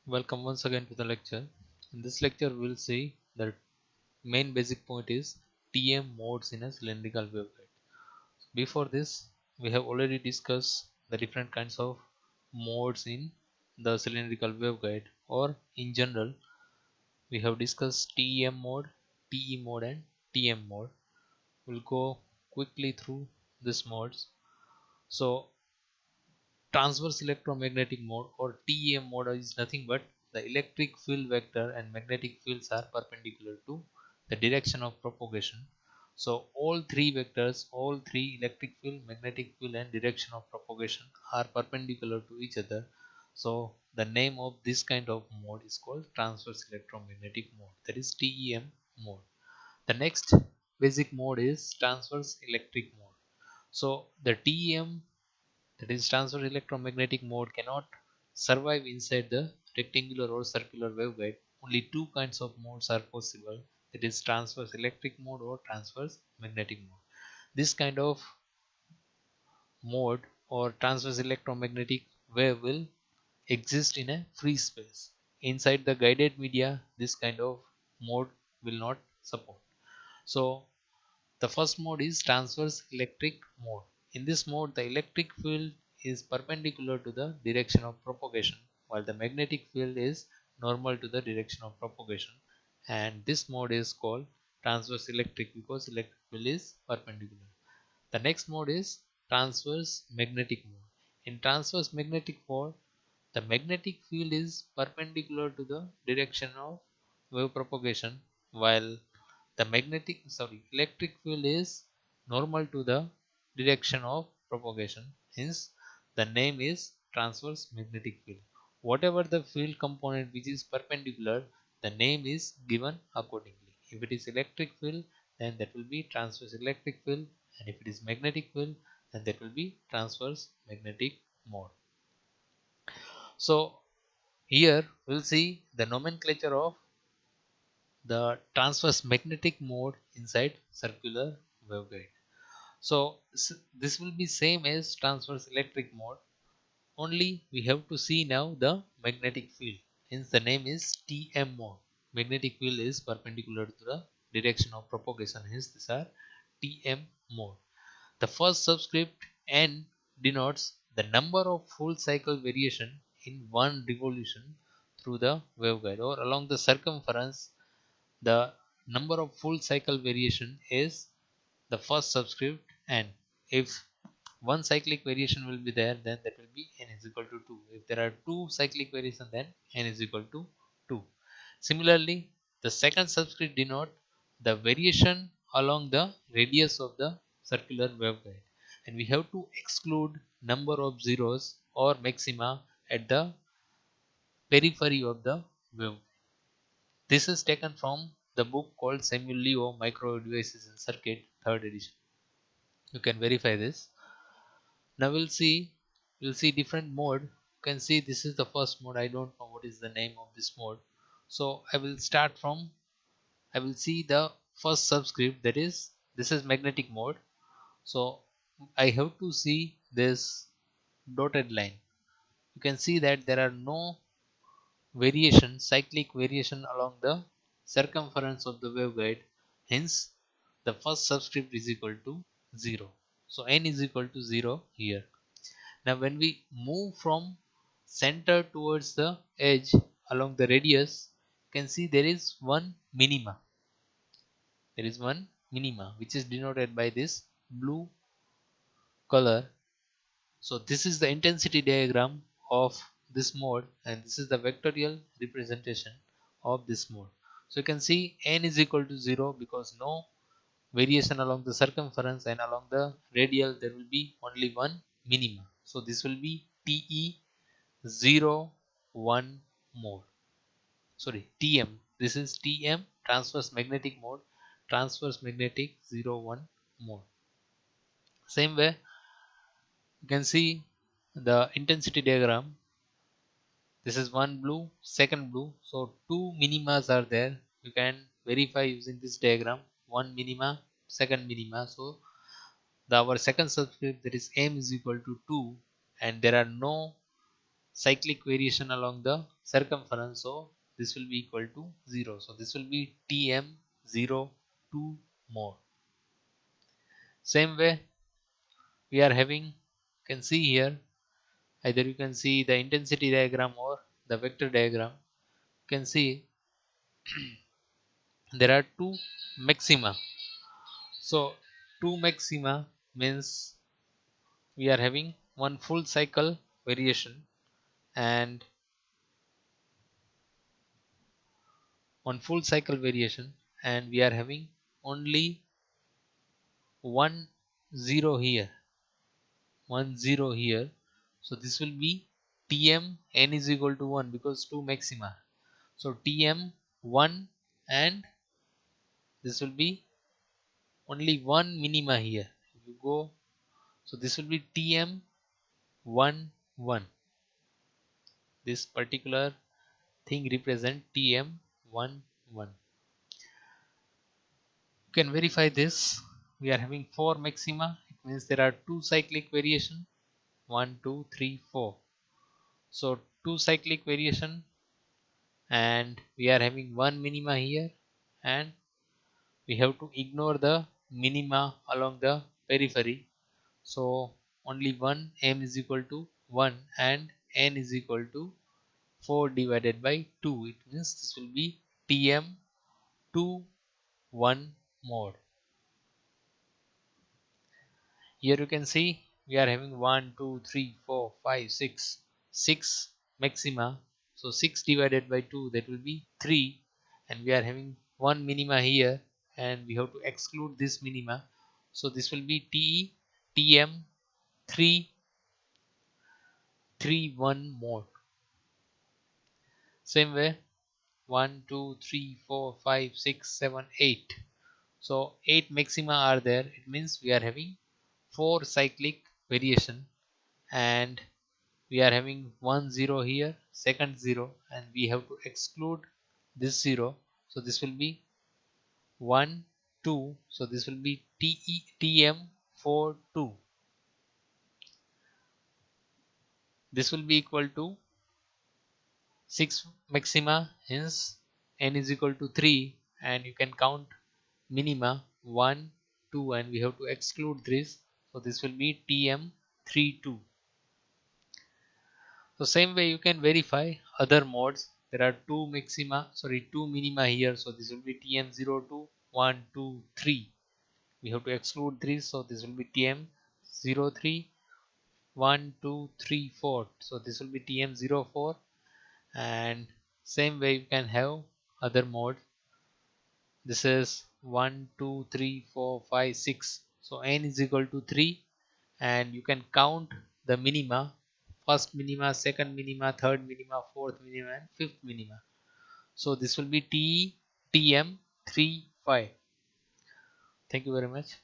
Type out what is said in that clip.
Welcome once again to the lecture. In this lecture, we'll see the main basic point is TM modes in a cylindrical waveguide. Before this, we have already discussed the different kinds of modes in the cylindrical waveguide, or in general, we have discussed TEM mode, TE mode, and TM mode. We'll go quickly through these modes. So, transverse electromagnetic mode or TEM mode is nothing but the electric field vector and magnetic fields are perpendicular to the direction of propagation. So all three vectors, all three electric field, magnetic field and direction of propagation are perpendicular to each other. So the name of this kind of mode is called transverse electromagnetic mode, that is TEM mode. The next basic mode is transverse electric mode. So the TEM, that is transverse electromagnetic mode, cannot survive inside the rectangular or circular waveguide. Only two kinds of modes are possible, that is transverse electric mode or transverse magnetic mode. This kind of mode or transverse electromagnetic wave will exist in a free space. Inside the guided media, this kind of mode will not support. So the first mode is transverse electric mode. In this mode, the electric field is perpendicular to the direction of propagation, while the magnetic field is normal to the direction of propagation. And this mode is called transverse electric because electric field is perpendicular. The next mode is transverse magnetic mode. In transverse magnetic mode, the magnetic field is perpendicular to the direction of wave propagation, while the electric field is normal to the direction of propagation. Hence the name is transverse magnetic field. Whatever the field component which is perpendicular, the name is given accordingly. If it is electric field, then that will be transverse electric field, and if it is magnetic field, then that will be transverse magnetic mode. So here we'll see the nomenclature of the transverse magnetic mode inside circular waveguide. So this will be same as transverse electric mode, only we have to see now the magnetic field. Hence the name is TM mode. Magnetic field is perpendicular to the direction of propagation. Hence these are TM mode. The first subscript N denotes the number of full cycle variation in one revolution through the waveguide or along the circumference. The number of full cycle variation is the first subscript n. If one cyclic variation will be there, then that will be n is equal to 2. If there are two cyclic variation, then n is equal to 2. Similarly, the second subscript denote the variation along the radius of the circular waveguide, and we have to exclude number of zeros or maxima at the periphery of the wave. This is taken from the book called Samuel Leo Microwave Devices in Circuit, 3rd edition. You can verify this. Now we'll see different mode. You can see this is the first mode. I don't know what is the name of this mode. So I will see the first subscript, that is this is magnetic mode. So I have to see this dotted line. You can see that there are no cyclic variation along the circumference of the waveguide. Hence, the first subscript is equal to 0. So n is equal to 0 here. Now, when we move from center towards the edge along the radius, you can see there is one minima. There is one minima which is denoted by this blue color. So this is the intensity diagram of this mode, and this is the vectorial representation of this mode. So you can see n is equal to 0 because no variation along the circumference, and along the radial there will be only one minima. So this will be TE 0 1 mode. Sorry, TM. This is TM, transverse magnetic mode, transverse magnetic 0 1 mode. Same way you can see the intensity diagram. This is one blue, second blue. So two minimas are there. You can verify using this diagram. One minima, second minima. So our second subscript, that is m is equal to 2, and there are no cyclic variation along the circumference, so this will be equal to 0. So this will be Tm02 more. Same way we are having, you can see here, either you can see the intensity diagram or the vector diagram. You can see there are two maxima. So two maxima means we are having one full cycle variation and we are having only one zero here, one zero here. So this will be Tm n is equal to 1 because two maxima. So Tm 1 and this will be only one minima here. If you go, so this will be Tm 1 1. This particular thing represent Tm 1 1. You can verify this. We are having four maxima. It means there are two cyclic variation. 1 2 3 4. So two cyclic variation and we are having one minima here, and we have to ignore the minima along the periphery. So only one m is equal to 1 and n is equal to 4 divided by 2. It means this will be Tm 2 1 mode. Here you can see we are having 1 2 3 4 5 6 6 maxima. So 6 divided by 2, that will be 3, and we are having one minima here and we have to exclude this minima. So this will be Tm 3 3 1 mode. Same way 1 2 3 4 5 6 7 8. So 8 maxima are there. It means we are having 4 cyclic variation, and we are having one zero here, second zero, and we have to exclude this zero. So this will be 1 2. So this will be Tm 4 2. This will be equal to 6 maxima, hence n is equal to 3, and you can count minima 1 2, and we have to exclude this. So this will be Tm 3 2. So same way you can verify other modes. There are two minima here. So this will be Tm02 1 2 3. We have to exclude this. So this will be Tm03 1 2 3 4. So this will be Tm04, and same way you can have other mode. This is 1 2 3 4 5 6. So n is equal to 3, and you can count the minima: first minima, second minima, third minima, fourth minima, and fifth minima. So this will be Tm 3 5. Thank you very much.